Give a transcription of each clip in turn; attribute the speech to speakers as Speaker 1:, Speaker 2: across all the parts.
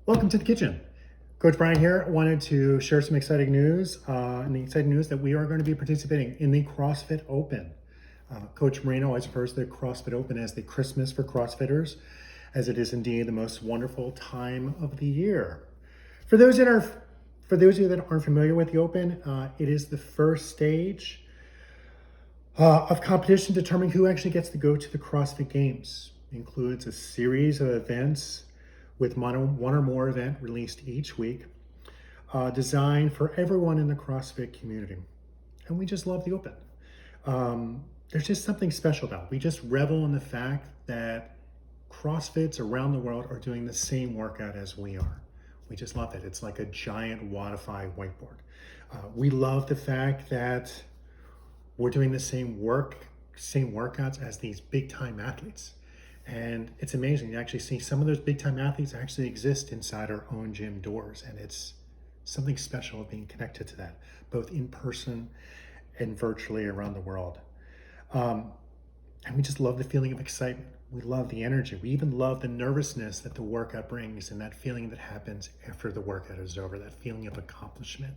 Speaker 1: Welcome to the kitchen. Coach Brian here. Wanted to share some exciting news. And the exciting news that we are going to be participating in the CrossFit Open. Coach Marino always refers to the CrossFit Open as the Christmas for CrossFitters, as it is indeed the most wonderful time of the year. For those of you that aren't familiar with the Open, it is the first stage of competition determining who actually gets to go to the CrossFit Games. It includes a series of events with one or more event released each week, designed for everyone in the CrossFit community. And we just love the Open. There's just something special about it. We just revel in the fact that CrossFits around the world are doing the same workout as we are. We just love it. It's like a giant Wi-Fi whiteboard. We love the fact that we're doing the same workouts as these big time athletes. And it's amazing to actually see some of those big time athletes actually exist inside our own gym doors. And it's something special being connected to that, both in person and virtually around the world. And we just love the feeling of excitement. We love the energy. We even love the nervousness that the workout brings and that feeling that happens after the workout is over, that feeling of accomplishment.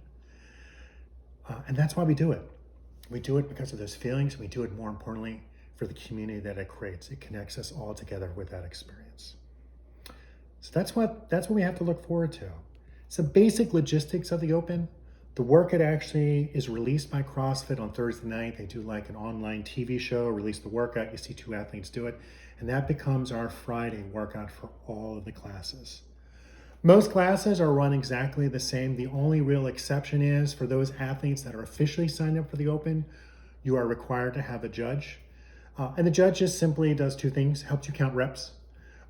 Speaker 1: And that's why we do it. We do it because of those feelings. We do it, more importantly, for the community that it creates. It connects us all together with that experience. So that's what we have to look forward to. Some basic logistics of the Open. The workout actually is released by CrossFit on Thursday night. They do like an online TV show, release the workout. You see two athletes do it. And that becomes our Friday workout for all of the classes. Most classes are run exactly the same. The only real exception is for those athletes that are officially signed up for the Open, you are required to have a judge. And the judge just simply does two things: helps you count reps,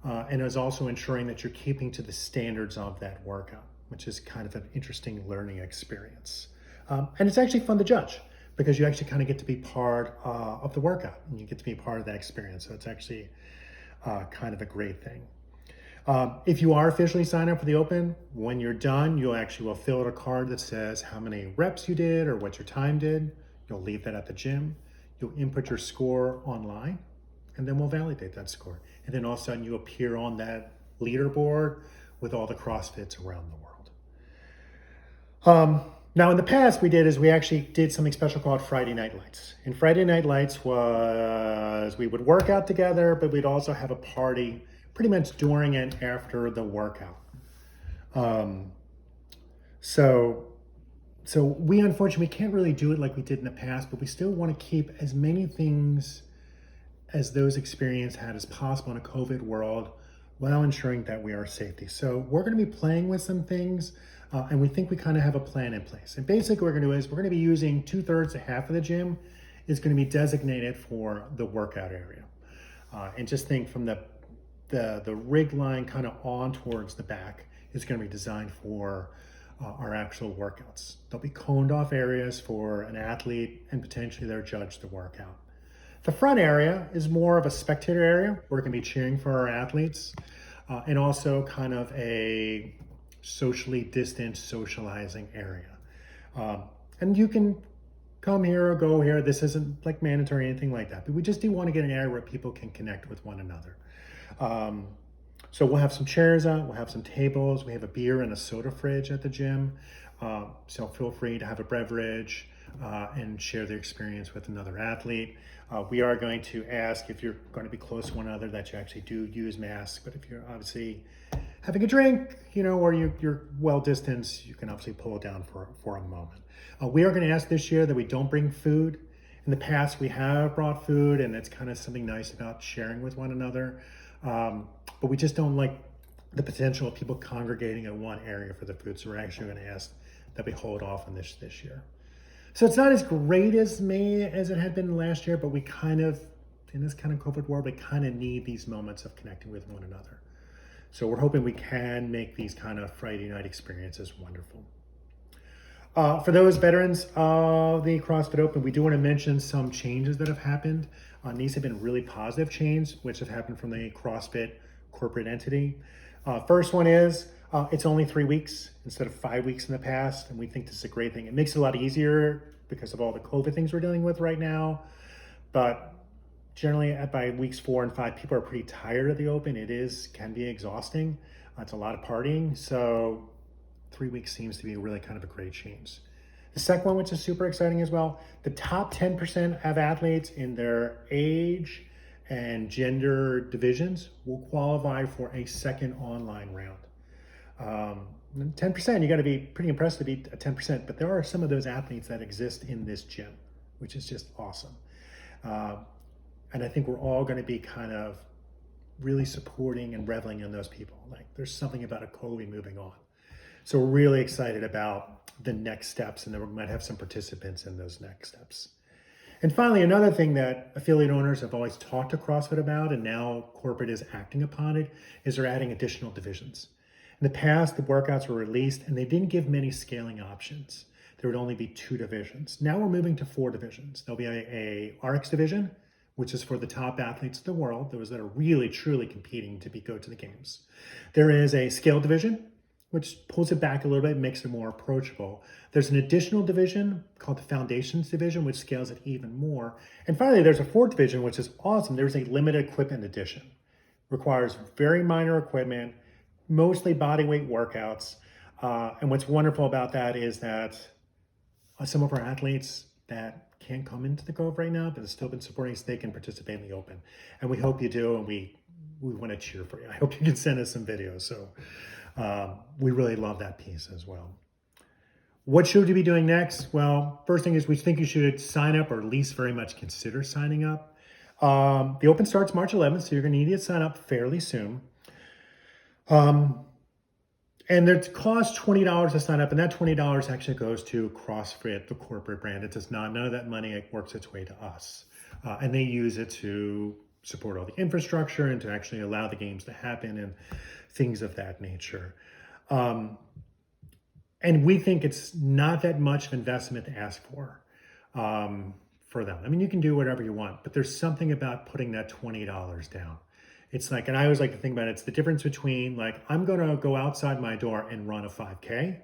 Speaker 1: and is also ensuring that you're keeping to the standards of that workout, which is kind of an interesting learning experience. And it's actually fun to judge because you actually kind of get to be part of the workout and you get to be part of that experience. So it's actually kind of a great thing. If you are officially signed up for the Open, when you're done, you actually will fill out a card that says how many reps you did or what your time did. You'll leave that at the gym. You'll input your score online, and then we'll validate that score. And then all of a sudden you appear on that leaderboard with all the CrossFits around the world. Now in the past we actually did something special called Friday Night Lights. And Friday Night Lights was, we would work out together, but we'd also have a party pretty much during and after the workout. So we unfortunately can't really do it like we did in the past, but we still want to keep as many things as those experiences had as possible in a COVID world while ensuring that we are safety. So we're going to be playing with some things, and we think we kind of have a plan in place. And basically what we're going to do is we're going to be using 2/3 to half of the gym is going to be designated for the workout area. And just think from the rig line kind of on towards the back is going to be designed for our actual workouts. There'll be coned off areas for an athlete and potentially their judge to work out. The front area is more of a spectator area. We're going to be cheering for our athletes and also kind of a socially distant socializing area. And you can come here or go here. This isn't like mandatory or anything like that, but we just do want to get an area where people can connect with one another. So we'll have some chairs out, we'll have some tables, we have a beer and a soda fridge at the gym. So feel free to have a beverage and share the experience with another athlete. We are going to ask, if you're going to be close to one another, that you actually do use masks. But if you're obviously having a drink, or you're well distanced, you can obviously pull it down for a moment. We are going to ask this year that we don't bring food. In the past, we have brought food, and it's kind of something nice about sharing with one another. But we just don't like the potential of people congregating in one area for the food. So we're actually going to ask that we hold off on this year. So it's not as great as it had been last year, but we kind of, in this kind of COVID world, we kind of need these moments of connecting with one another. So we're hoping we can make these kind of Friday night experiences wonderful. For those veterans of the CrossFit Open, we do want to mention some changes that have happened. These have been really positive changes, which have happened from the CrossFit corporate entity. First one is it's only 3 weeks instead of 5 weeks in the past, and we think this is a great thing. It makes it a lot easier because of all the COVID things we're dealing with right now, but Generally, by weeks 4 and 5, people are pretty tired of the Open. Can be exhausting. It's a lot of partying. So 3 weeks seems to be really kind of a great change. The second one, which is super exciting as well, the top 10% of athletes in their age and gender divisions will qualify for a second online round. 10%, you got to be pretty impressed to beat a 10%, but there are some of those athletes that exist in this gym, which is just awesome. And I think we're all going to be kind of really supporting and reveling in those people. Like, there's something about a Cove moving on. So we're really excited about the next steps, and then we might have some participants in those next steps. And finally, another thing that affiliate owners have always talked to CrossFit about, and now corporate is acting upon it, is they're adding additional divisions. In the past, the workouts were released and they didn't give many scaling options. There would only be 2 divisions. Now we're moving to 4 divisions. There'll be a RX division, which is for the top athletes of the world, those that are really, truly competing to go to the games. There is a scale division, which pulls it back a little bit, makes it more approachable. There's an additional division called the Foundations division, which scales it even more. And finally, there's a 4th division, which is awesome. There's a limited equipment edition. Requires very minor equipment, mostly body weight workouts. And what's wonderful about that is that some of our athletes that can't come into the Cove right now, but have still been supporting us, they can participate in the Open. And we hope you do, and we want to cheer for you. I hope you can send us some videos. So we really love that piece as well. What should you be doing next? Well, first thing is we think you should sign up, or at least very much consider signing up. The Open starts March 11th, so you're going to need to sign up fairly soon. And it costs $20 to sign up, and that $20 actually goes to CrossFit, the corporate brand. It does not, none of that money works its way to us. And they use it to support all the infrastructure and to actually allow the games to happen and things of that nature. And we think it's not that much of investment to ask for them. I mean, you can do whatever you want, but there's something about putting that $20 down. It's like, and I always like to think about it, it's the difference between, like, I'm going to go outside my door and run a 5K,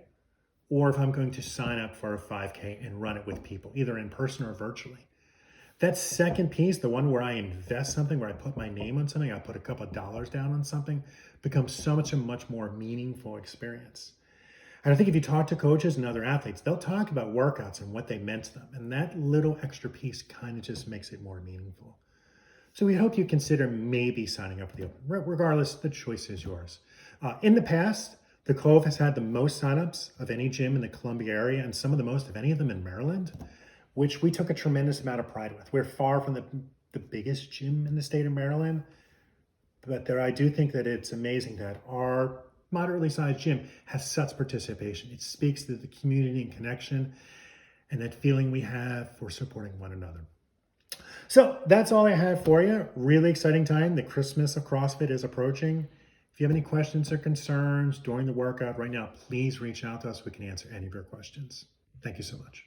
Speaker 1: or if I'm going to sign up for a 5K and run it with people, either in person or virtually. That second piece, the one where I invest something, where I put my name on something, I put a couple of dollars down on something, becomes so much a much more meaningful experience. And I think if you talk to coaches and other athletes, they'll talk about workouts and what they meant to them. And that little extra piece kind of just makes it more meaningful. So we hope you consider maybe signing up for the Open. Regardless, the choice is yours. In the past, the Cove has had the most signups of any gym in the Columbia area, and some of the most of any of them in Maryland, which we took a tremendous amount of pride with. We're far from the biggest gym in the state of Maryland, but I do think that it's amazing that our moderately sized gym has such participation. It speaks to the community and connection and that feeling we have for supporting one another. So that's all I have for you. Really exciting time. The Christmas of CrossFit is approaching. If you have any questions or concerns during the workout right now, please reach out to us. We can answer any of your questions. Thank you so much.